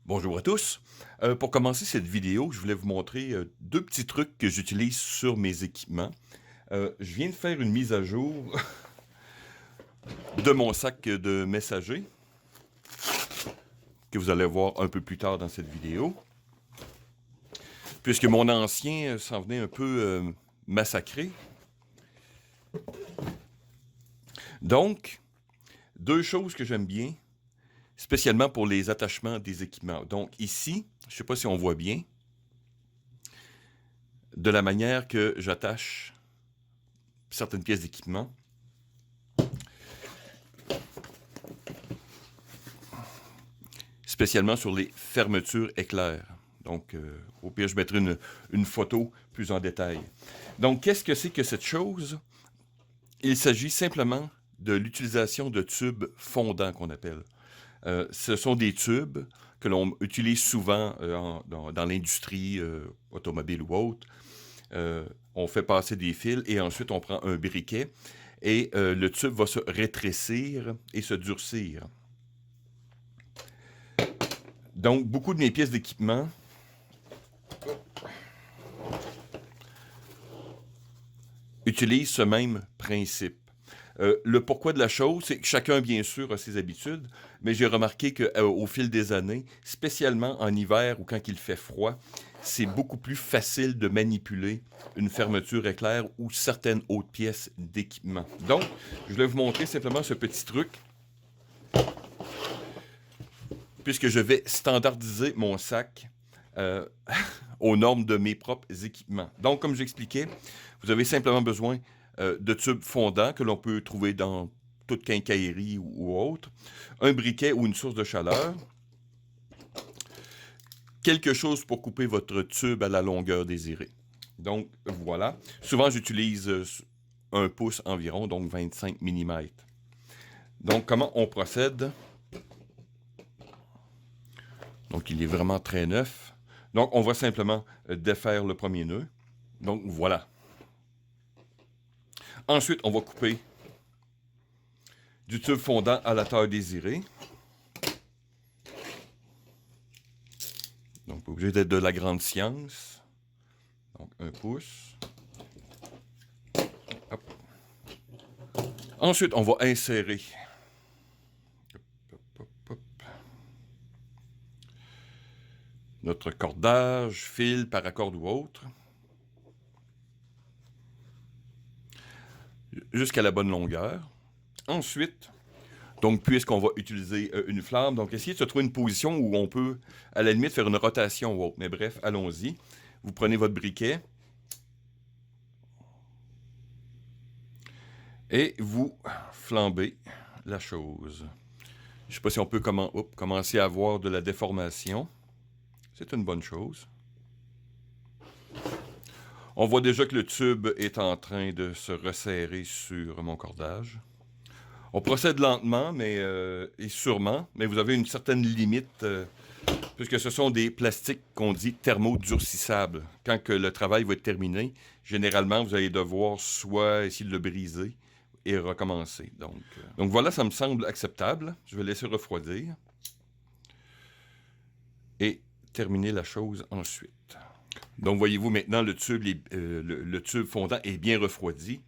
Bonjour à tous. Pour commencer cette vidéo, je voulais vous montrer deux petits trucs que j'utilise sur mes équipements. Je viens de faire une mise à jour de mon sac de messager, que vous allez voir un peu plus tard dans cette vidéo, puisque mon ancien s'en venait un peu massacré. Donc, deux choses que j'aime bien, spécialement pour les attachements des équipements. Donc ici, je ne sais pas si on voit bien, de la manière que j'attache certaines pièces d'équipement. Spécialement sur les fermetures éclairs. Donc, au pire, je mettrai une photo plus en détail. Donc, qu'est-ce que c'est que cette chose? Il s'agit simplement de l'utilisation de tubes fondants qu'on appelle. Ce sont des tubes que l'on utilise souvent dans l'industrie automobile ou autre. On fait passer des fils et ensuite on prend un briquet et le tube va se rétrécir et se durcir. Donc, beaucoup de mes pièces d'équipement utilisent ce même principe. Le pourquoi de la chose, c'est que chacun, bien sûr, a ses habitudes, mais j'ai remarqué qu'au fil des années, spécialement en hiver ou quand il fait froid, c'est beaucoup plus facile de manipuler une fermeture éclair ou certaines autres pièces d'équipement. Donc, je voulais vous montrer simplement ce petit truc, puisque je vais standardiser mon sac euh, aux normes de mes propres équipements. Donc, comme j'expliquais, vous avez simplement besoin de tubes fondants que l'on peut trouver dans toute quincaillerie ou autre, un briquet ou une source de chaleur, quelque chose pour couper votre tube à la longueur désirée. Donc, voilà. Souvent, j'utilise 1 pouce environ, donc 25 mm. Donc, comment on procède? Donc, il est vraiment très neuf. Donc, on va simplement défaire le premier nœud. Donc, voilà. Ensuite, on va couper du tube fondant à la taille désirée. Donc, pas obligé d'être de la grande science. Donc, 1 pouce. Hop. Ensuite, on va insérer hop, hop, hop, notre cordage, fil, paracorde ou autre, jusqu'à la bonne longueur. Ensuite, donc, puisqu'on va utiliser une flamme, donc essayez de se trouver une position où on peut, à la limite, faire une rotation ou autre. Mais bref, allons-y. Vous prenez votre briquet et vous flambez la chose. Je ne sais pas si on peut commencer à voir de la déformation. C'est une bonne chose. On voit déjà que le tube est en train de se resserrer sur mon cordage. On procède lentement et sûrement, mais vous avez une certaine limite puisque ce sont des plastiques qu'on dit thermodurcissables. Quand que le travail va être terminé, généralement, vous allez devoir soit essayer de le briser et recommencer. Donc voilà, ça me semble acceptable. Je vais laisser refroidir et terminer la chose ensuite. Donc voyez-vous maintenant, le tube fondant est bien refroidi.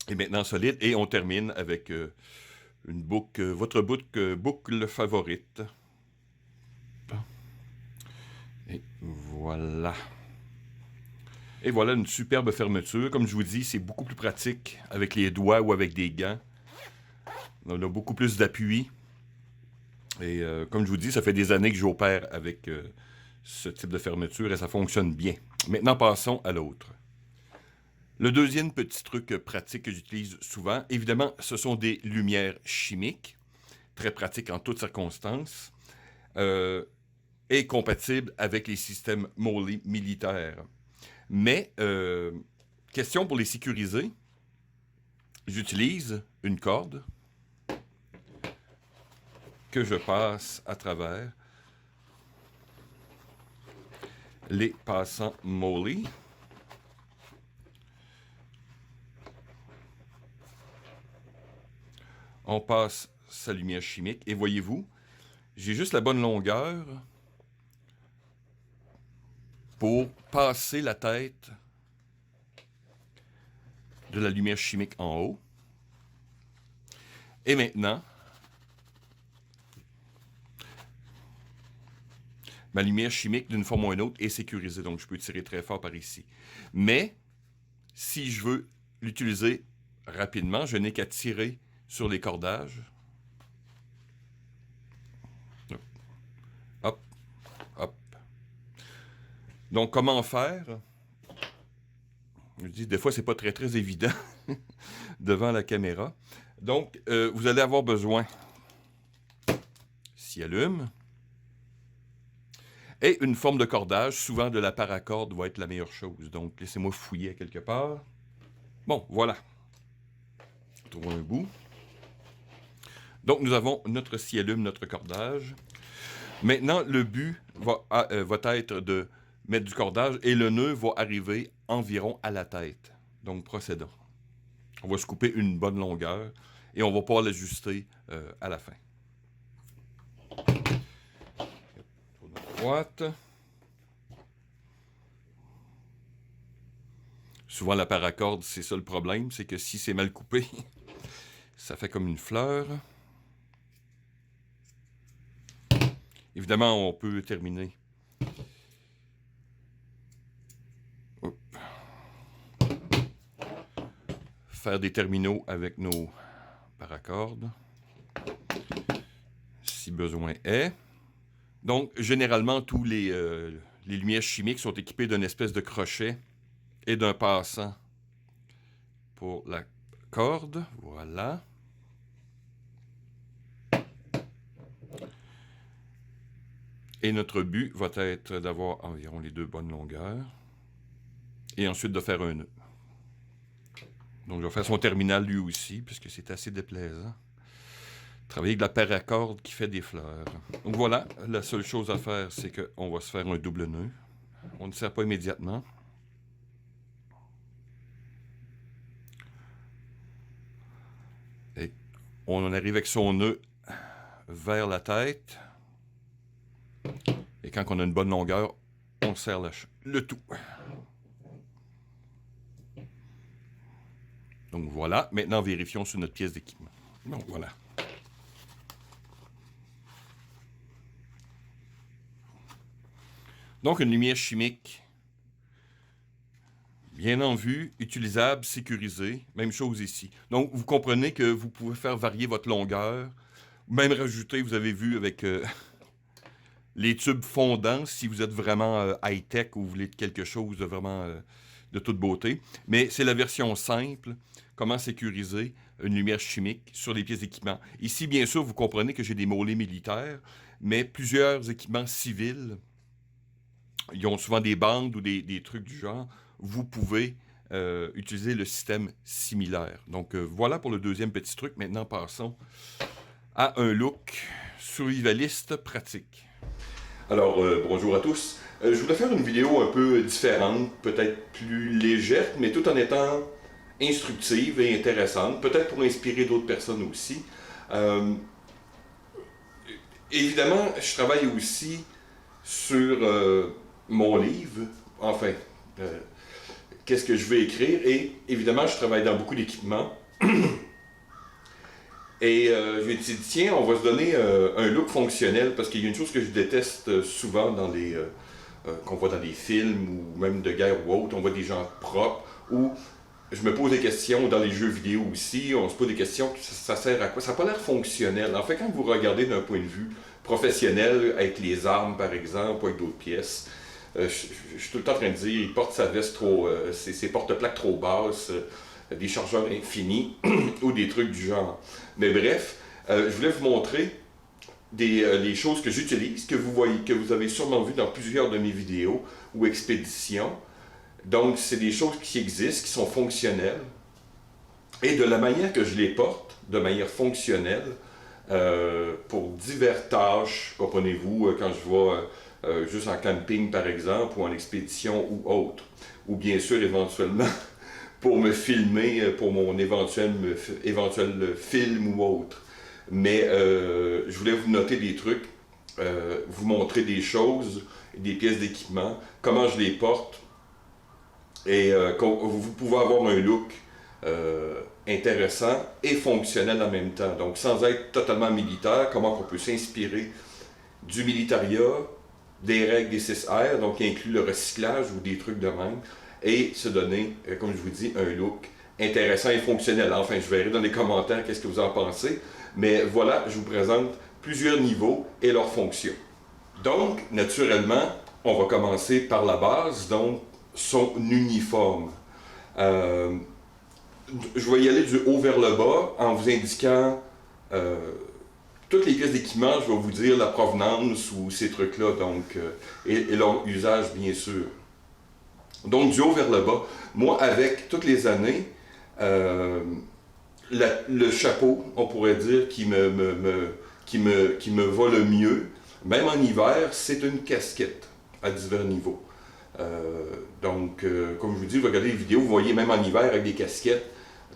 Et maintenant solide. Et on termine avec une boucle, votre boucle favorite. Et voilà. Et voilà une superbe fermeture. Comme je vous dis, c'est beaucoup plus pratique avec les doigts ou avec des gants. On a beaucoup plus d'appui. Et comme je vous dis, ça fait des années que j'opère avec ce type de fermeture et ça fonctionne bien. Maintenant, passons à l'autre. Le deuxième petit truc pratique que j'utilise souvent, évidemment, ce sont des lumières chimiques, très pratiques en toutes circonstances, et compatibles avec les systèmes MOLLE militaires. Mais, question pour les sécuriser, j'utilise une corde que je passe à travers les passants MOLLE. On passe sa lumière chimique et voyez-vous, j'ai juste la bonne longueur pour passer la tête de la lumière chimique en haut. Et maintenant, ma lumière chimique, d'une forme ou d'une autre, est sécurisée. Donc, je peux tirer très fort par ici. Mais, si je veux l'utiliser rapidement, je n'ai qu'à tirer sur les cordages. Hop, hop. Donc, comment faire? Je dis, des fois, c'est pas très évident devant la caméra. Donc, vous allez avoir besoin, s'il allume, et une forme de cordage. Souvent, de la paracorde va être la meilleure chose. Donc, laissez-moi fouiller à quelque part. Bon, voilà. Trouvons un bout. Donc, nous avons notre sciallume, notre cordage. Maintenant, le but va être de mettre du cordage et le nœud va arriver environ à la tête. Donc, procédons. On va se couper une bonne longueur et on va pouvoir l'ajuster à la fin. Droite. Souvent, la paracorde, c'est ça le problème, c'est que si c'est mal coupé, ça fait comme une fleur. Évidemment, on peut terminer. Hop. Faire des terminaux avec nos paracordes, si besoin est. Donc, généralement, tous les lumières chimiques sont équipées d'une espèce de crochet et d'un passant pour la corde. Voilà. Et notre but va être d'avoir environ les deux bonnes longueurs. Et ensuite de faire un nœud. Donc, je vais faire son terminal lui aussi, puisque c'est assez déplaisant. Travailler avec de la paracorde qui fait des fleurs. Donc voilà, la seule chose à faire, c'est qu'on va se faire un double nœud. On ne serre pas immédiatement. Et on en arrive avec son nœud vers la tête. Et quand on a une bonne longueur, on serre le tout. Donc voilà, maintenant vérifions sur notre pièce d'équipement. Bon, voilà. Donc une lumière chimique, bien en vue, utilisable, sécurisée. Même chose ici. Donc vous comprenez que vous pouvez faire varier votre longueur, même rajouter, vous avez vu avec les tubes fondants, si vous êtes vraiment high-tech ou vous voulez quelque chose de vraiment de toute beauté. Mais c'est la version simple. Comment sécuriser une lumière chimique sur les pièces d'équipement. Ici, bien sûr, vous comprenez que j'ai des mollets militaires, mais plusieurs équipements civils, ils ont souvent des bandes ou des trucs du genre. Vous pouvez utiliser le système similaire. Donc, voilà pour le deuxième petit truc. Maintenant, passons à un look survivaliste pratique. Alors, bonjour à tous. Je voulais faire une vidéo un peu différente, peut-être plus légère, mais tout en étant instructive et intéressante, peut-être pour inspirer d'autres personnes aussi. Évidemment, je travaille aussi sur mon livre, enfin, qu'est-ce que je vais écrire, et évidemment, je travaille dans beaucoup d'équipements. Et je me suis dit, tiens, on va se donner un look fonctionnel, parce qu'il y a une chose que je déteste souvent dans les qu'on voit dans des films, ou même de guerre ou autre, on voit des gens propres, ou je me pose des questions dans les jeux vidéo aussi, on se pose des questions, ça sert à quoi? Ça n'a pas l'air fonctionnel. En fait, quand vous regardez d'un point de vue professionnel, avec les armes par exemple, ou avec d'autres pièces, je suis tout le temps en train de dire, il porte sa veste trop, ses porte-plaques trop basses, des chargeurs infinis, ou des trucs du genre. Mais bref, je voulais vous montrer les choses que j'utilise, que vous voyez, que vous avez sûrement vu dans plusieurs de mes vidéos ou expéditions. Donc, c'est des choses qui existent, qui sont fonctionnelles. Et de la manière que je les porte, de manière fonctionnelle, pour diverses tâches, comprenez-vous, quand je vais juste en camping, par exemple, ou en expédition ou autre. Ou bien sûr, éventuellement, pour me filmer, pour mon éventuel film ou autre. Mais je voulais vous noter des trucs vous montrer des choses, des pièces d'équipement, comment je les porte, et vous pouvez avoir un look intéressant et fonctionnel en même temps. Donc sans être totalement militaire, comment on peut s'inspirer du militaria, des règles des 6R, donc qui inclut le recyclage ou des trucs de même, et se donner, comme je vous dis, un look intéressant et fonctionnel. Enfin, je verrai dans les commentaires qu'est-ce que vous en pensez, mais voilà, je vous présente plusieurs niveaux et leurs fonctions. Donc, naturellement, on va commencer par la base, donc son uniforme. Je vais y aller du haut vers le bas en vous indiquant toutes les pièces d'équipement. Je vais vous dire la provenance ou ces trucs-là, donc, et leur usage, bien sûr. Donc, du haut vers le bas, moi, avec toutes les années, le chapeau, on pourrait dire, qui me va le mieux, même en hiver, c'est une casquette à divers niveaux. Comme je vous dis, vous regardez les vidéos, vous voyez même en hiver avec des casquettes.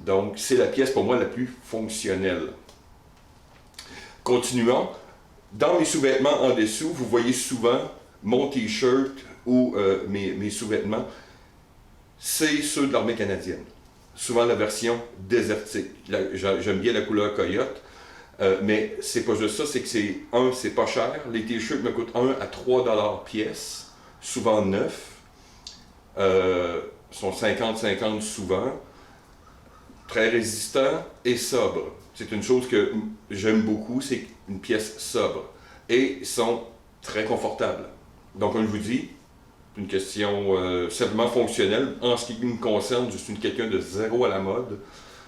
Donc, c'est la pièce pour moi la plus fonctionnelle. Continuons. Dans mes sous-vêtements en dessous, vous voyez souvent mon t-shirt ou mes sous-vêtements. C'est ceux de l'armée canadienne. Souvent la version désertique. J'aime bien la couleur coyote. Mais c'est pas juste ça, c'est que c'est pas cher. Les t-shirts me coûtent 1 à 3 $ pièce, souvent neufs. Sont 50-50 souvent. Très résistant et sobre. C'est une chose que j'aime beaucoup, c'est une pièce sobre. Et sont très confortables. Donc, comme je vous dis, une question simplement fonctionnelle. En ce qui me concerne, je suis quelqu'un de zéro à la mode.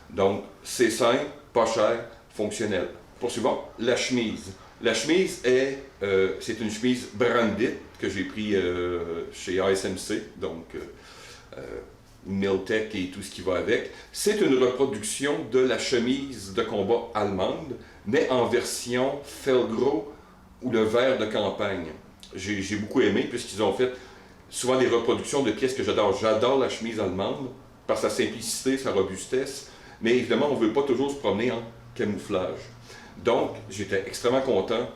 Donc, c'est simple, pas cher, fonctionnel. Poursuivons, la chemise. La chemise c'est une chemise branded que j'ai pris chez ASMC, donc Miltech et tout ce qui va avec. C'est une reproduction de la chemise de combat allemande, mais en version Felgro ou le vert de campagne. J'ai beaucoup aimé puisqu'ils ont fait souvent des reproductions de pièces que j'adore. J'adore la chemise allemande par sa simplicité, sa robustesse, mais évidemment, on ne veut pas toujours se promener en camouflage. Donc, j'étais extrêmement content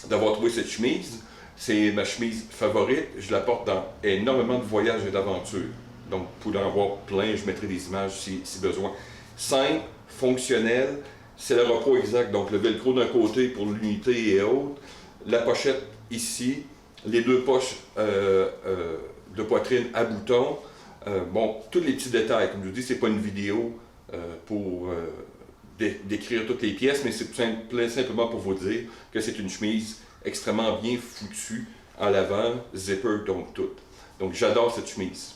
d'avoir trouvé cette chemise. C'est ma chemise favorite. Je la porte dans énormément de voyages et d'aventures. Donc, vous pouvez en voir plein, je mettrai des images si besoin. Simple, fonctionnel, c'est le repos exact. Donc, le velcro d'un côté pour l'unité et autres. La pochette ici, les deux poches de poitrine à boutons. Bon, tous les petits détails. Comme je vous dis, c'est pas une vidéo pour décrire toutes les pièces, mais c'est simplement pour vous dire que c'est une chemise extrêmement bien foutue à l'avant, zipper, donc tout. Donc, j'adore cette chemise.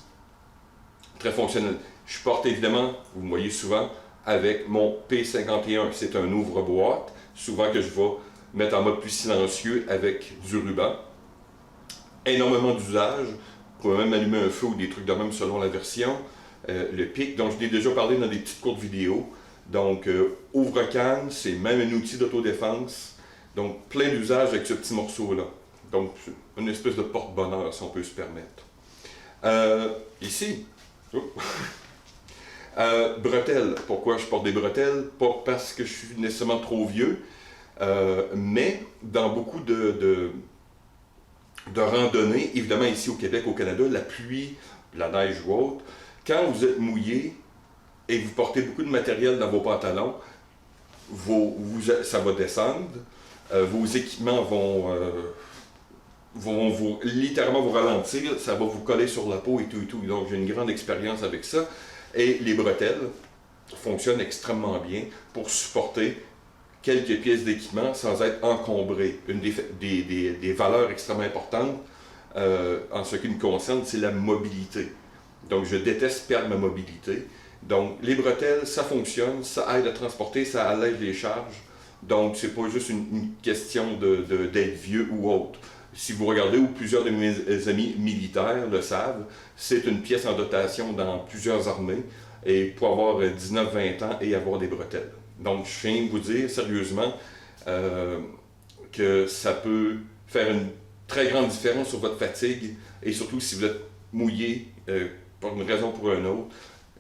Très fonctionnelle. Je porte évidemment, vous me voyez souvent, avec mon P51. C'est un ouvre-boîte, souvent que je vais mettre en mode plus silencieux avec du ruban. Énormément d'usage. Vous pouvez même allumer un feu ou des trucs de même selon la version. Le pic, dont je l'ai déjà parlé dans des petites courtes vidéos. Donc, ouvre-canne, c'est même un outil d'autodéfense. Donc, plein d'usages avec ce petit morceau-là. Donc, une espèce de porte-bonheur, si on peut se permettre. Ici, bretelles. Pourquoi je porte des bretelles? Pas parce que je suis nécessairement trop vieux, mais dans beaucoup de randonnées, évidemment ici au Québec, au Canada, la pluie, la neige ou autre, quand vous êtes mouillé et que vous portez beaucoup de matériel dans vos pantalons, ça va descendre, vos équipements vont littéralement vous ralentir, ça va vous coller sur la peau et tout et tout. Donc j'ai une grande expérience avec ça. Et les bretelles fonctionnent extrêmement bien pour supporter quelques pièces d'équipement sans être encombré. Une des valeurs extrêmement importantes en ce qui me concerne, c'est la mobilité. Donc je déteste perdre ma mobilité. Donc les bretelles, ça fonctionne, ça aide à transporter, ça allège les charges. Donc c'est pas juste une question d'être vieux ou autre. Si vous regardez, ou plusieurs de mes amis militaires le savent, c'est une pièce en dotation dans plusieurs armées, et pour avoir 19-20 ans et avoir des bretelles. Donc, je viens de vous dire sérieusement que ça peut faire une très grande différence sur votre fatigue, et surtout si vous êtes mouillé pour une raison ou pour une autre,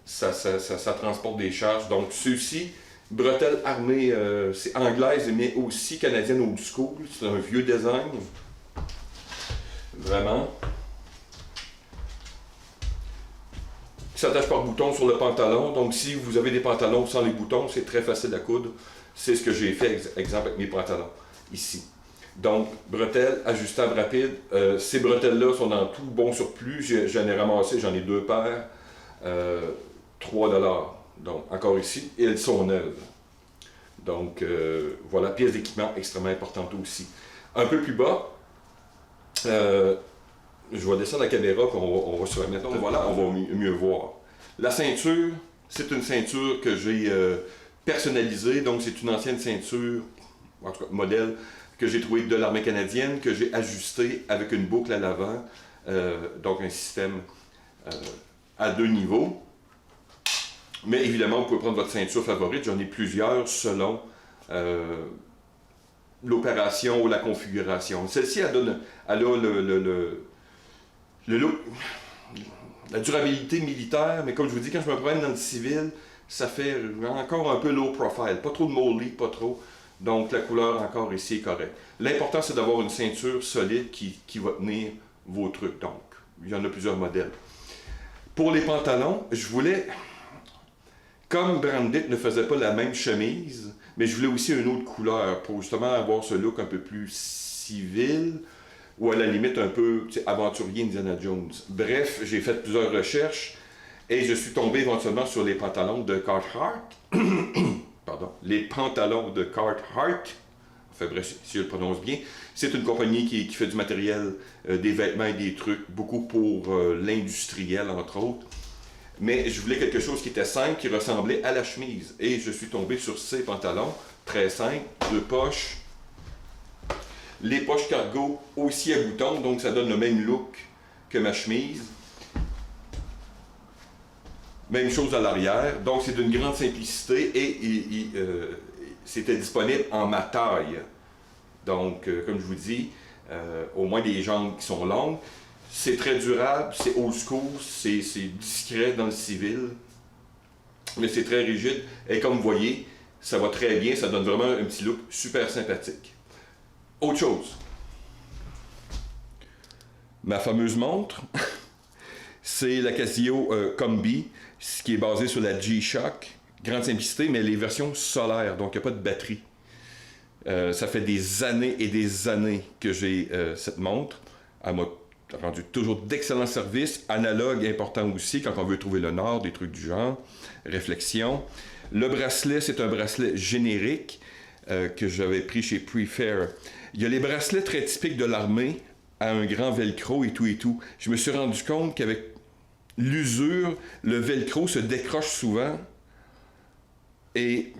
ça transporte des charges. Donc, ceux-ci Bretelle armée, c'est anglaise, mais aussi canadienne old school. C'est un vieux design. Vraiment. Qui s'attache par bouton sur le pantalon. Donc, si vous avez des pantalons sans les boutons, c'est très facile à coudre. C'est ce que j'ai fait, exemple, avec mes pantalons, ici. Donc, bretelles ajustables rapides. Ces bretelles-là sont dans tout bon surplus. J'en ai ramassé, j'en ai 2 paires. 3 $. Donc, encore ici, et elles sont neuves. Donc, voilà, pièce d'équipement extrêmement importante aussi. Un peu plus bas, je vais descendre la caméra, puis on va se remettre. Donc, voilà, on va mieux voir. La ceinture, c'est une ceinture que j'ai personnalisée. Donc, c'est une ancienne ceinture, en tout cas, modèle, que j'ai trouvé de l'armée canadienne, que j'ai ajusté avec une boucle à l'avant. Donc, un système à 2 niveaux. Mais évidemment, vous pouvez prendre votre ceinture favorite. J'en ai plusieurs selon l'opération ou la configuration. Celle-ci, elle a le look, la durabilité militaire, mais comme je vous dis, quand je me promène dans le civil, ça fait encore un peu low profile. Pas trop de molly, pas trop. Donc la couleur encore ici est correcte. L'important, c'est d'avoir une ceinture solide qui va tenir vos trucs. Donc, il y en a plusieurs modèles. Pour les pantalons, je voulais... Comme Brandit ne faisait pas la même chemise, mais je voulais aussi une autre couleur pour justement avoir ce look un peu plus civil ou à la limite un peu aventurier Indiana Jones. Bref, j'ai fait plusieurs recherches et je suis tombé éventuellement sur les pantalons de Carhartt. Pardon, les pantalons de Carhartt. Enfin bref, si je le prononce bien, c'est une compagnie qui fait du matériel, des vêtements et des trucs, beaucoup pour l'industriel entre autres. Mais je voulais quelque chose qui était simple, qui ressemblait à la chemise. Et je suis tombé sur ces pantalons, très simples, 2 poches. Les poches cargo aussi à boutons, donc ça donne le même look que ma chemise. Même chose à l'arrière, donc c'est d'une grande simplicité et c'était disponible en ma taille. Donc, comme je vous dis, au moins des jambes qui sont longues. C'est très durable, c'est old school, c'est discret dans le civil, mais c'est très rigide. Et comme vous voyez, ça va très bien, ça donne vraiment un petit look super sympathique. Autre chose, ma fameuse montre, c'est la Casio Combi, ce qui est basé sur la G-Shock. Grande simplicité, mais les versions solaires, donc il n'y a pas de batterie. Ça fait des années et des années que j'ai cette montre. Elle m'a rendu toujours d'excellents services, analogue important aussi quand on veut trouver le nord, des trucs du genre, réflexion. Le bracelet, c'est un bracelet générique que j'avais pris chez Prefair. Il y a les bracelets très typiques de l'armée, à un grand velcro et tout et tout. Je me suis rendu compte qu'avec l'usure, le velcro se décroche souvent et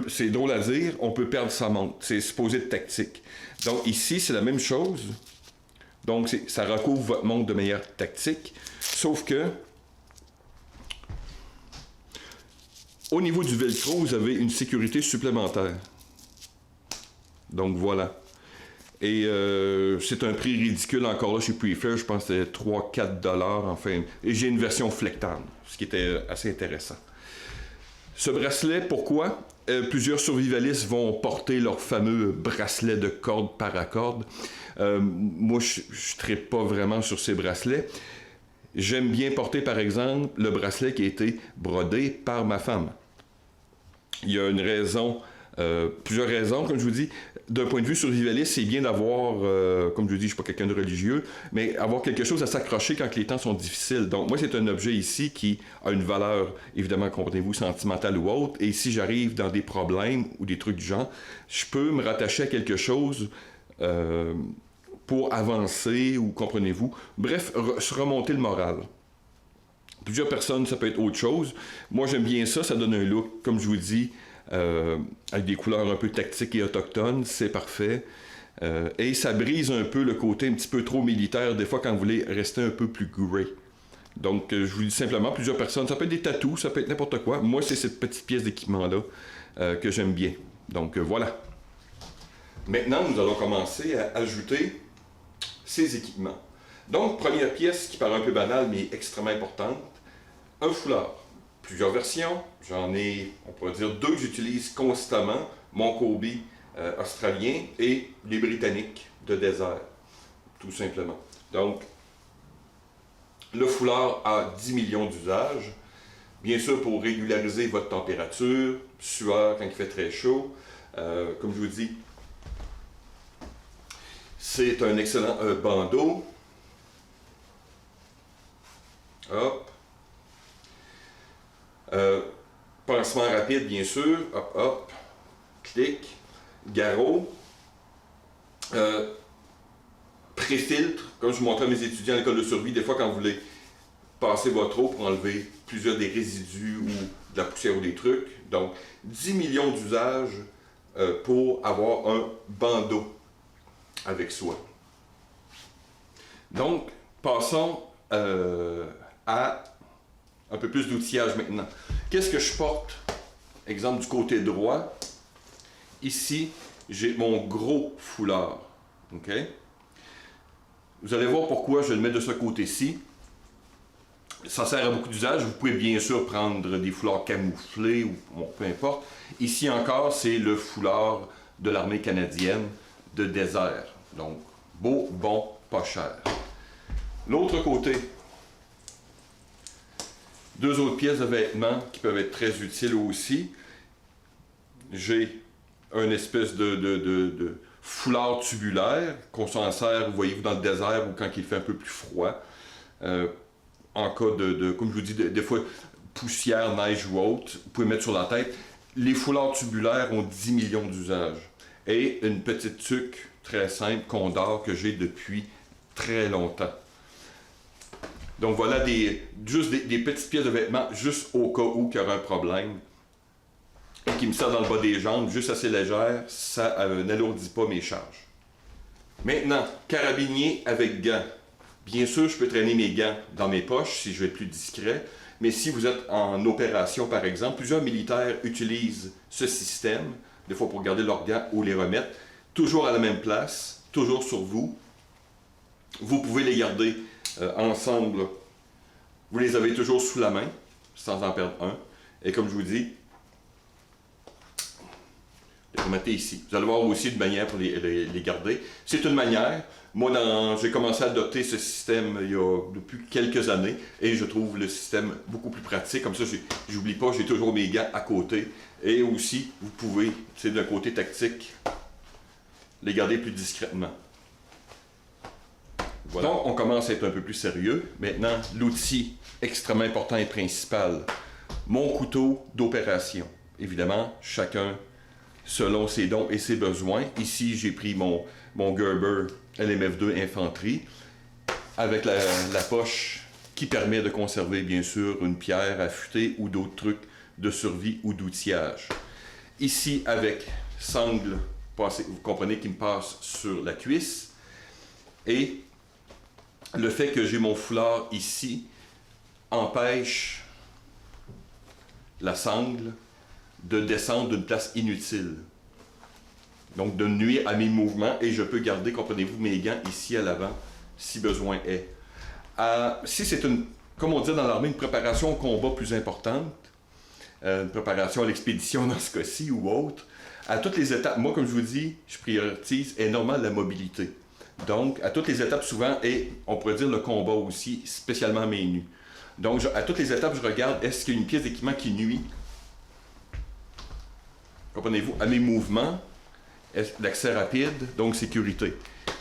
c'est drôle à dire, on peut perdre sa montre. C'est supposé être tactique. Donc ici, c'est la même chose. Donc, ça recouvre votre montre de manière tactique, sauf que au niveau du velcro, vous avez une sécurité supplémentaire. Donc, voilà. Et c'est un prix ridicule encore là chez Prefair, je pense que c'était 3-4 $, enfin. Et j'ai une version flectable, ce qui était assez intéressant. Ce bracelet, pourquoi? Plusieurs survivalistes vont porter leur fameux bracelet de corde paracorde. Moi, je ne tripe pas vraiment sur ces bracelets. J'aime bien porter, par exemple, le bracelet qui a été brodé par ma femme. Il y a une raison, plusieurs raisons, comme je vous dis. D'un point de vue survivaliste, c'est bien d'avoir, comme je vous dis, je ne suis pas quelqu'un de religieux, mais avoir quelque chose à s'accrocher quand les temps sont difficiles. Donc, moi, c'est un objet ici qui a une valeur, évidemment, comprenez-vous, sentimentale ou autre. Et si j'arrive dans des problèmes ou des trucs du genre, je peux me rattacher à quelque chose pour avancer ou, comprenez-vous, bref, se remonter le moral. Plusieurs personnes, ça peut être autre chose. Moi, j'aime bien ça, ça donne un look, comme je vous dis, avec des couleurs un peu tactiques et autochtones, c'est parfait. Et ça brise un peu le côté un petit peu trop militaire, des fois quand vous voulez rester un peu plus grey. Donc, je vous dis simplement, plusieurs personnes, ça peut être des tatous, ça peut être n'importe quoi. Moi, c'est cette petite pièce d'équipement-là que j'aime bien. Donc, voilà. Maintenant, nous allons commencer à ajouter ces équipements. Donc, première pièce qui paraît un peu banale, mais extrêmement importante, un foulard. plusieurs versions. J'en ai, on pourrait dire, deux que j'utilise constamment. Mon Kobe australien et les Britanniques de désert, tout simplement. Donc, le foulard a 10 millions d'usages. Bien sûr, pour régulariser votre température, sueur quand il fait très chaud. Comme je vous dis, c'est un excellent bandeau. Hop. Pansement rapide, bien sûr. Hop, hop. Clic. Garrot. Pré-filtre. Comme je montrais à mes étudiants à l'école de survie, des fois quand vous voulez passer votre eau pour enlever plusieurs des résidus ou de la poussière ou des trucs. Donc, 10 millions d'usages pour avoir un bandeau avec soi. Donc, passons à un peu plus d'outillage maintenant. Qu'est-ce que je porte? Exemple du côté droit. Ici, j'ai mon gros foulard. OK? Vous allez voir pourquoi je le mets de ce côté-ci. Ça sert à beaucoup d'usages. Vous pouvez bien sûr prendre des foulards camouflés ou bon, peu importe. Ici encore, c'est le foulard de l'armée canadienne de désert. Donc, beau, bon, pas cher. L'autre côté, deux autres pièces de vêtements qui peuvent être très utiles aussi. J'ai une espèce de foulard tubulaire qu'on s'en sert, voyez-vous, dans le désert ou quand il fait un peu plus froid. En cas comme je vous dis, des fois, poussière, neige ou autre, vous pouvez mettre sur la tête. Les foulards tubulaires ont 10 millions d'usages. Et une petite tuque très simple, Condor, que j'ai depuis très longtemps. Donc voilà, juste des petites pièces de vêtements, juste au cas où il y aura un problème. Et qui me sert dans le bas des jambes, juste assez légère, ça n'alourdit pas mes charges. Maintenant, carabinier avec gants. Bien sûr, je peux traîner mes gants dans mes poches si je vais être plus discret, mais si vous êtes en opération, par exemple, plusieurs militaires utilisent ce système, des fois pour garder leurs gants ou les remettre, toujours à la même place, toujours sur vous. Vous pouvez les garder ensemble. Vous les avez toujours sous la main, sans en perdre un. Et comme je vous dis, les remettez ici. Vous allez voir aussi une manière pour les garder. C'est une manière. Moi, j'ai commencé à adopter ce système depuis quelques années et je trouve le système beaucoup plus pratique. Comme ça, j'oublie pas, j'ai toujours mes gants à côté. Et aussi, vous pouvez, c'est d'un côté tactique, les garder plus discrètement. Voilà. Donc, on commence à être un peu plus sérieux. Maintenant, l'outil extrêmement important et principal, mon couteau d'opération. Évidemment, chacun selon ses dons et ses besoins. Ici, j'ai pris mon Gerber LMF2 Infanterie avec la poche qui permet de conserver, bien sûr, une pierre affûtée ou d'autres trucs de survie ou d'outillage. Ici, avec sangle, vous comprenez, qui me passe sur la cuisse. Et le fait que j'ai mon foulard ici empêche la sangle de descendre d'une place inutile. Donc de nuire à mes mouvements et je peux garder, comprenez-vous, mes gants ici à l'avant si besoin est. Si c'est comme on dit dans l'armée, une préparation au combat plus importante, une préparation à l'expédition dans ce cas-ci ou autre, à toutes les étapes, moi comme je vous dis, je priorise énormément la mobilité. Donc à toutes les étapes souvent, et on pourrait dire le combat aussi, spécialement à main nue. Donc à toutes les étapes, je regarde, est-ce qu'il y a une pièce d'équipement qui nuit, comprenez-vous, à mes mouvements, l'accès rapide, donc sécurité.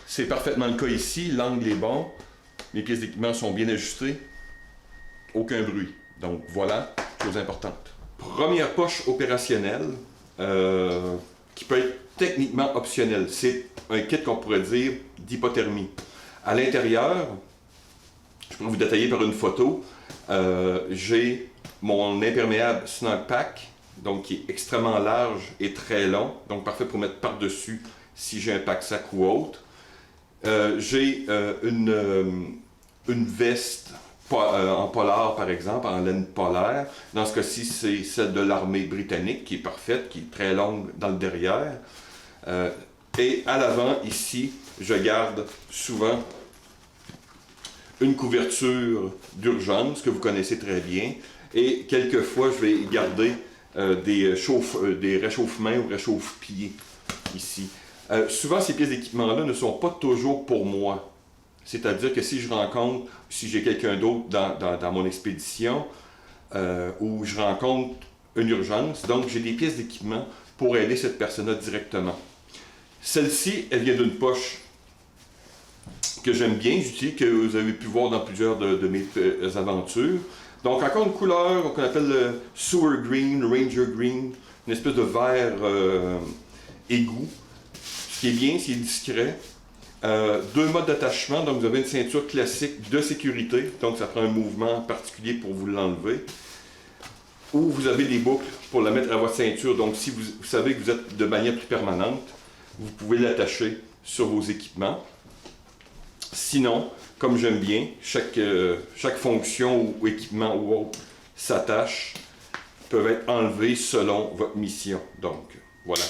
C'est parfaitement le cas ici, l'angle est bon, mes pièces d'équipement sont bien ajustées, aucun bruit. Donc voilà, chose importante. Première poche opérationnelle, qui peut être techniquement optionnelle. C'est un kit qu'on pourrait dire d'hypothermie. À l'intérieur, je pourrais vous détailler par une photo, j'ai mon imperméable Snug Pack, donc qui est extrêmement large et très long, donc parfait pour mettre par-dessus si j'ai un pack-sac ou autre. J'ai une veste en polar, par exemple, en laine polaire. Dans ce cas-ci, c'est celle de l'armée britannique, qui est parfaite, qui est très longue dans le derrière. Et à l'avant, ici, je garde souvent une couverture d'urgence, que vous connaissez très bien. Et quelquefois, je vais garder des réchauffements ou réchauffe-pieds ici. Souvent, ces pièces d'équipement-là ne sont pas toujours pour moi. C'est-à-dire que si je rencontre, si j'ai quelqu'un d'autre dans mon expédition, ou je rencontre une urgence, donc j'ai des pièces d'équipement pour aider cette personne-là directement. Celle-ci, elle vient d'une poche que j'aime bien, que vous avez pu voir dans plusieurs de mes aventures. Donc encore une couleur qu'on appelle le Sewer Green, Ranger Green, une espèce de vert égout. Ce qui est bien, c'est discret. 2 modes d'attachement, donc vous avez une ceinture classique de sécurité, donc ça prend un mouvement particulier pour vous l'enlever. Ou vous avez des boucles pour la mettre à votre ceinture, donc si vous savez que vous êtes de manière plus permanente, vous pouvez l'attacher sur vos équipements. Sinon, comme j'aime bien, chaque fonction ou équipement ou autre s'attache, peuvent être enlevés selon votre mission. Donc, voilà.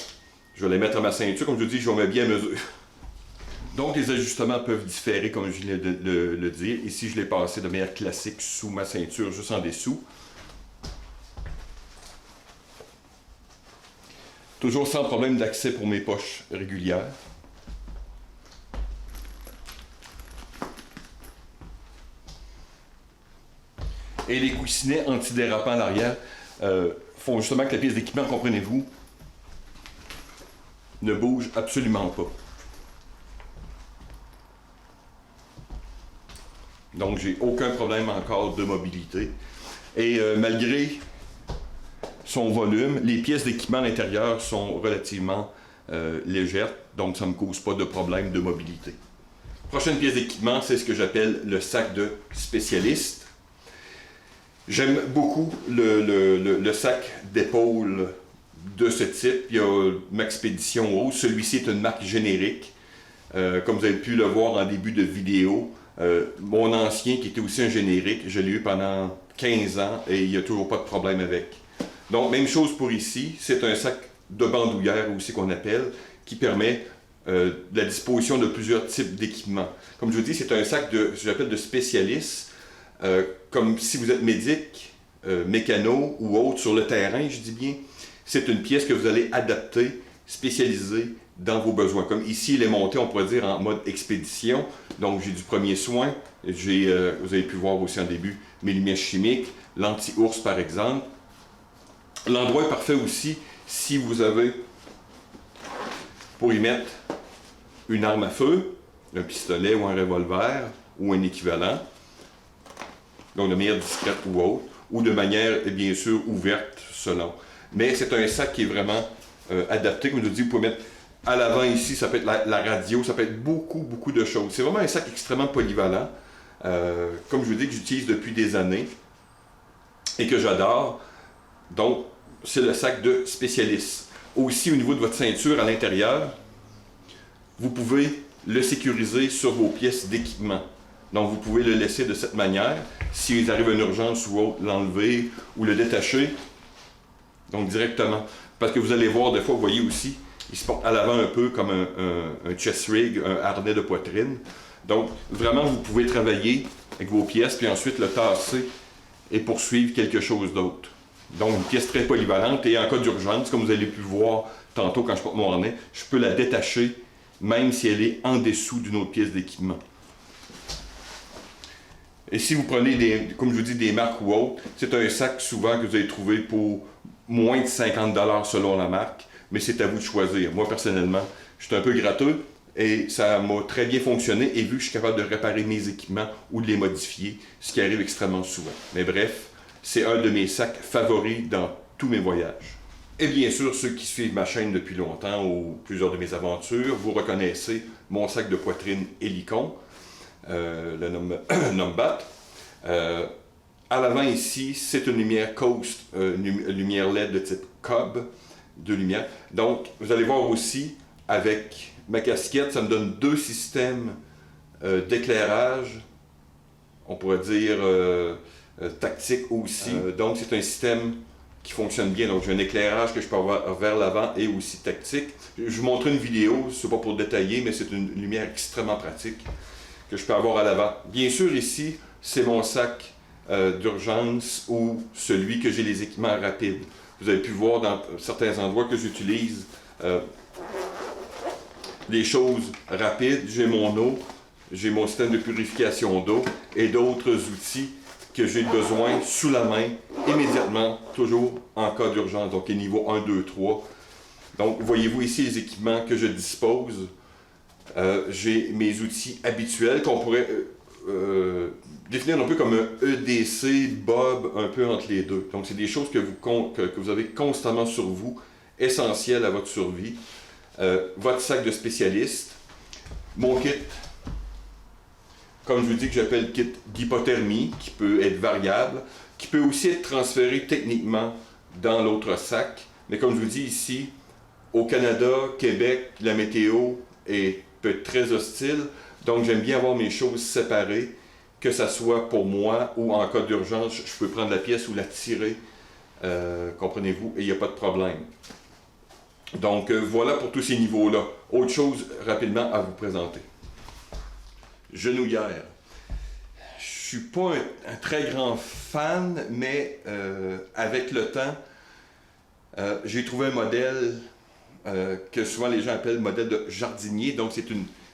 Je vais les mettre à ma ceinture, comme je vous dis, je vais mettre bien à mesure. Donc, les ajustements peuvent différer, comme je viens de le dire. Ici, je l'ai passé de manière classique sous ma ceinture, juste en dessous. Toujours sans problème d'accès pour mes poches régulières. Et les coussinets antidérapants à l'arrière font justement que la pièce d'équipement, comprenez-vous, ne bouge absolument pas. Donc, j'ai aucun problème encore de mobilité. Et malgré son volume, les pièces d'équipement à l'intérieur sont relativement légères, donc ça ne me cause pas de problème de mobilité. Prochaine pièce d'équipement, c'est ce que j'appelle le sac de spécialiste. J'aime beaucoup le sac d'épaule de ce type. Il y a Maxpédition Haut. Celui-ci est une marque générique. Comme vous avez pu le voir en début de vidéo, mon ancien, qui était aussi un générique, je l'ai eu pendant 15 ans et il n'y a toujours pas de problème avec. Donc, même chose pour ici. C'est un sac de bandoulière aussi qu'on appelle, qui permet la disposition de plusieurs types d'équipements. Comme je vous dis, c'est un sac ce que j'appelle de spécialiste. Comme si vous êtes médic, mécano ou autre sur le terrain, je dis bien, c'est une pièce que vous allez adapter, spécialiser dans vos besoins. Comme ici, il est monté, on pourrait dire, en mode expédition. Donc, j'ai du premier soin. Vous avez pu voir aussi en début mes lumières chimiques, l'anti-ours par exemple. L'endroit est parfait aussi si vous avez, pour y mettre une arme à feu, un pistolet ou un revolver ou un équivalent. Donc de manière discrète ou autre, ou de manière, bien sûr, ouverte, selon. Mais c'est un sac qui est vraiment adapté. Comme je vous dis, vous pouvez mettre à l'avant ici, ça peut être la radio, ça peut être beaucoup de choses. C'est vraiment un sac extrêmement polyvalent, comme je vous dis, que j'utilise depuis des années et que j'adore. Donc, c'est le sac de spécialiste. Aussi, au niveau de votre ceinture à l'intérieur, vous pouvez le sécuriser sur vos pièces d'équipement. Donc, vous pouvez le laisser de cette manière. S'il arrive une urgence ou autre, l'enlever ou le détacher. Donc, directement. Parce que vous allez voir, des fois, vous voyez aussi, il se porte à l'avant un peu comme un chest rig, un harnais de poitrine. Donc, vraiment, vous pouvez travailler avec vos pièces, puis ensuite le tasser et poursuivre quelque chose d'autre. Donc, une pièce très polyvalente. Et en cas d'urgence, comme vous allez pu voir tantôt quand je porte mon harnais, je peux la détacher, même si elle est en dessous d'une autre pièce d'équipement. Et si vous prenez, comme je vous dis, des marques ou autres, c'est un sac souvent que vous allez trouver pour moins de 50 $ selon la marque, mais c'est à vous de choisir. Moi, personnellement, je suis un peu gratteux et ça m'a très bien fonctionné et vu que je suis capable de réparer mes équipements ou de les modifier, ce qui arrive extrêmement souvent. Mais bref, c'est un de mes sacs favoris dans tous mes voyages. Et bien sûr, ceux qui suivent ma chaîne depuis longtemps ou plusieurs de mes aventures, vous reconnaissez mon sac de poitrine Helicon. Le Numbat. À l'avant ici, c'est une lumière Coast, une lumière LED de type Cobb, de lumière. Donc, vous allez voir aussi, avec ma casquette, ça me donne 2 systèmes d'éclairage, on pourrait dire tactique aussi. Donc, c'est un système qui fonctionne bien. Donc, j'ai un éclairage que je peux avoir vers l'avant et aussi tactique. Je vous montre une vidéo, ce n'est pas pour détailler, mais c'est une lumière extrêmement pratique que je peux avoir à l'avant. Bien sûr, ici, c'est mon sac d'urgence ou celui que j'ai les équipements rapides. Vous avez pu voir dans certains endroits que j'utilise des choses rapides. J'ai mon eau, j'ai mon système de purification d'eau et d'autres outils que j'ai besoin sous la main, immédiatement, toujours en cas d'urgence. Donc, niveau 1, 2, 3. Donc, voyez-vous ici les équipements que je dispose. J'ai mes outils habituels qu'on pourrait définir un peu comme un EDC, Bob, un peu entre les deux. Donc, c'est des choses que vous avez constamment sur vous, essentielles à votre survie. Votre sac de spécialiste, mon kit, comme je vous dis que j'appelle kit d'hypothermie, qui peut être variable, qui peut aussi être transféré techniquement dans l'autre sac. Mais comme je vous dis ici, au Canada, Québec, la météo peut être très hostile. Donc j'aime bien avoir mes choses séparées, que ce soit pour moi ou en cas d'urgence, je peux prendre la pièce ou la tirer, comprenez-vous, et il n'y a pas de problème. Donc voilà pour tous ces niveaux-là. Autre chose rapidement à vous présenter. Genouillère. Je suis pas un très grand fan, mais avec le temps, j'ai trouvé un modèle que souvent les gens appellent modèle de jardinier. Donc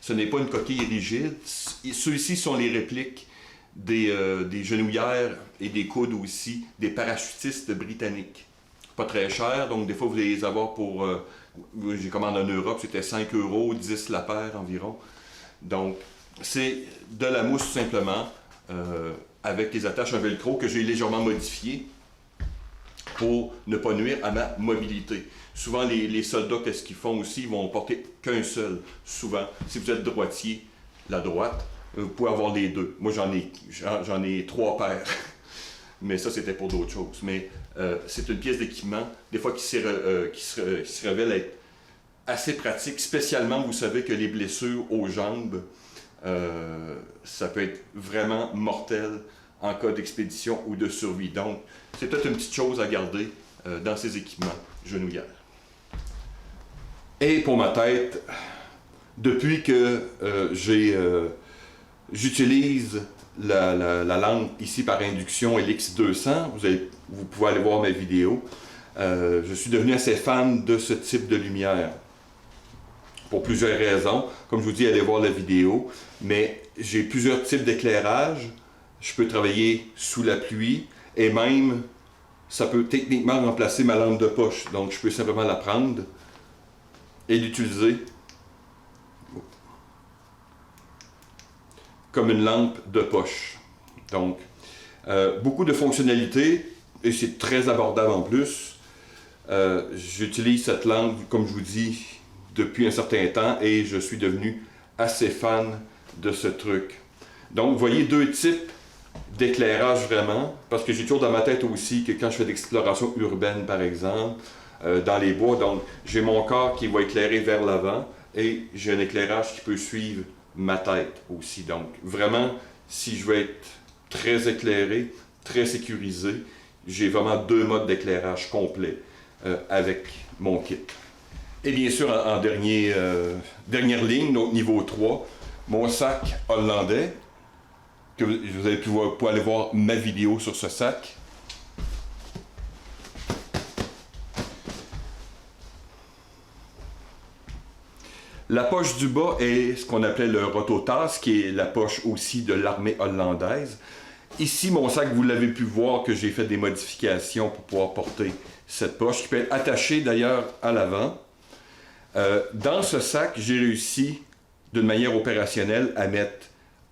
ce n'est pas une coquille rigide. Ceux-ci sont les répliques des genouillères et des coudes aussi des parachutistes britanniques. Pas très cher, donc des fois vous allez les avoir pour... j'ai commandé en Europe, c'était 5 €, 10 la paire environ. Donc c'est de la mousse tout simplement, avec des attaches à velcro que j'ai légèrement modifiées pour ne pas nuire à ma mobilité. Souvent, les soldats, qu'est-ce qu'ils font aussi? Ils vont porter qu'un seul, souvent. Si vous êtes droitier, la droite, vous pouvez avoir les deux. Moi, j'en ai 3 paires. Mais ça, c'était pour d'autres choses. Mais c'est une pièce d'équipement, des fois, qui se révèle être assez pratique, spécialement, vous savez que les blessures aux jambes, ça peut être vraiment mortel en cas d'expédition ou de survie. Donc, c'est peut-être une petite chose à garder dans ces équipements genouillères. Et pour ma tête, depuis que j'utilise la lampe ici par induction LX200, vous pouvez aller voir mes vidéos, je suis devenu assez fan de ce type de lumière. Pour plusieurs raisons. Comme je vous dis, allez voir la vidéo. Mais j'ai plusieurs types d'éclairage. Je peux travailler sous la pluie et même, ça peut techniquement remplacer ma lampe de poche. Donc, je peux simplement la prendre et l'utiliser comme une lampe de poche. Donc, beaucoup de fonctionnalités et c'est très abordable en plus. J'utilise cette lampe, comme je vous dis, depuis un certain temps et je suis devenu assez fan de ce truc. Donc, vous voyez deux types d'éclairage vraiment, parce que j'ai toujours dans ma tête aussi que quand je fais d'exploration urbaine, par exemple, dans les bois, donc j'ai mon corps qui va éclairer vers l'avant et j'ai un éclairage qui peut suivre ma tête aussi. Donc, vraiment, si je veux être très éclairé, très sécurisé, j'ai vraiment deux modes d'éclairage complet avec mon kit. Et bien sûr, en dernière ligne, donc niveau 3, mon sac hollandais, que vous avez pu aller voir ma vidéo sur ce sac. La poche du bas est ce qu'on appelait le rototas, qui est la poche aussi de l'armée hollandaise. Ici, mon sac, vous l'avez pu voir que j'ai fait des modifications pour pouvoir porter cette poche, qui peut être attachée d'ailleurs à l'avant. Dans ce sac, j'ai réussi d'une manière opérationnelle à mettre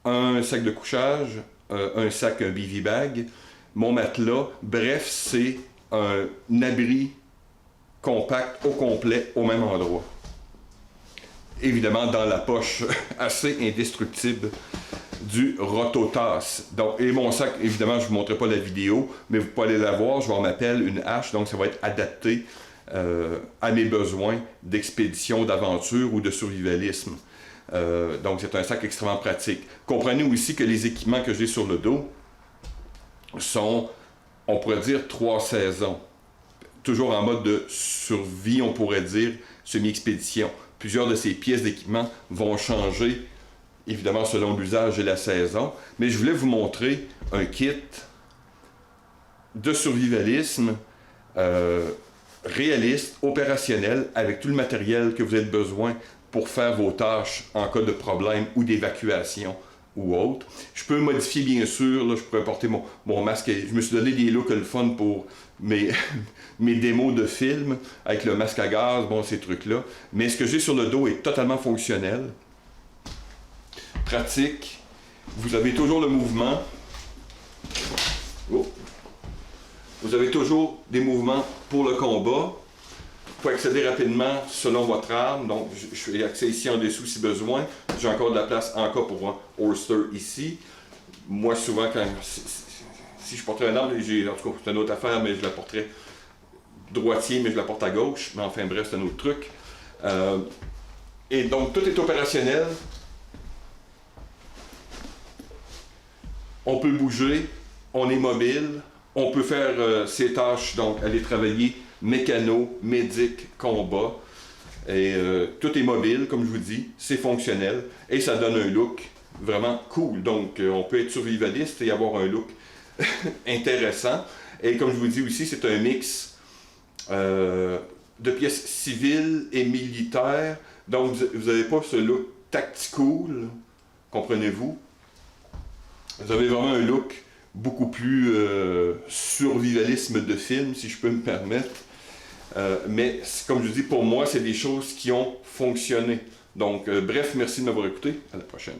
un sac de couchage, un sac, un bivy bag, mon matelas. Bref, c'est un abri compact au complet au même endroit. Évidemment, dans la poche assez indestructible du rototas. Donc, et mon sac, évidemment, je ne vous montrerai pas la vidéo, mais vous pouvez aller la voir. Je vais en m'appeler une hache, donc ça va être adapté à mes besoins d'expédition, d'aventure ou de survivalisme. Donc c'est un sac extrêmement pratique. Comprenez aussi que les équipements que j'ai sur le dos sont, on pourrait dire, 3 saisons. Toujours en mode de survie, on pourrait dire, semi-expédition. Plusieurs de ces pièces d'équipement vont changer, évidemment selon l'usage et la saison. Mais je voulais vous montrer un kit de survivalisme réaliste, opérationnel, avec tout le matériel que vous avez besoin pour faire vos tâches en cas de problème ou d'évacuation ou autre. Je peux modifier, bien sûr, là, je pourrais porter mon masque. Je me suis donné des looks le fun pour mes, mes démos de films avec le masque à gaz, bon, ces trucs-là. Mais ce que j'ai sur le dos est totalement fonctionnel. Pratique. Vous avez toujours le mouvement. Oh. Vous avez toujours des mouvements pour le combat. Vous pouvez accéder rapidement selon votre arme. Donc, je vais accéder ici en dessous si besoin. J'ai encore de la place en cas pour un holster ici. Moi, souvent, si je porterais une arme, en tout cas, c'est une autre affaire, mais je la porterais droitier, mais je la porte à gauche. Mais enfin, bref, c'est un autre truc. Et donc, tout est opérationnel. On peut bouger, on est mobile, on peut faire ses tâches, donc aller travailler mécano, médic, combat. Et tout est mobile, comme je vous dis, c'est fonctionnel et ça donne un look vraiment cool. Donc, on peut être survivaliste et avoir un look intéressant. Et comme je vous dis aussi, c'est un mix de pièces civiles et militaires. Donc, vous n'avez pas ce look tactical, comprenez-vous? Vous avez vraiment un look beaucoup plus survivalisme de film, si je peux me permettre. Mais comme je dis, pour moi, c'est des choses qui ont fonctionné. Donc, bref, merci de m'avoir écouté. À la prochaine.